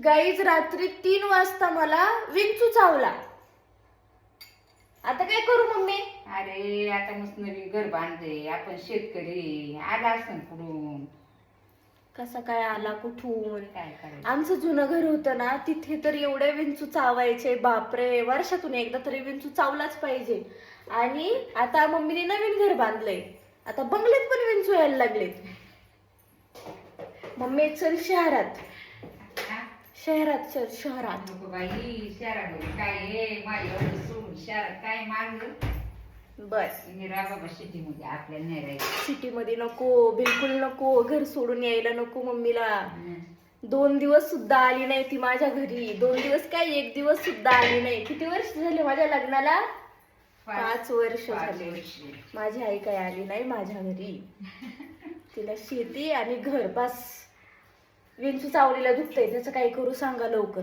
Guys रात्री 3 वाजता मला विंचू चावला. आता काय करू मम्मी? अरे आता मस्त नवीन घर बांधले आपण, शेतकरी आला असं कुठून, कसा काय आला कुठून? काय करायचं. आमचं जुनं घर होतं ना, तिथे तर एवढे विंचू चावायचे, बापरे. वर्षातून एकदा तरी विंचू चावलाच पाहिजे. आणि आता मम्मीने नवीन घर बांधलंय, आता बंगल्यात पण विंचू यायला लागलेत. मम्मी चल शहरात, हा? शहरात चल शहरात. नको बाई, शहरामध्ये काय आहे, माझ्या सोडून शहरात काय मागलं. बस मी राहा बाबा शेतीमध्ये, आपल्याला नाही राहायचं. सिटी मध्ये नको, बिलकुल नको. घर सोडून यायला नको मम्मीला. 2 दिवस सुद्धा आली नाही ती माझ्या घरी. 2 दिवस काय, 1 दिवस सुद्धा आली नाही. किती वर्ष झाले माझ्या लग्नाला? 5 वर्ष झाले. माझी आई काय आली नाही माझ्या घरी. तिला शेती आणि घर बस. विंचू चावलेला दुखतंय, त्याचं काय करू सांगा लवकर.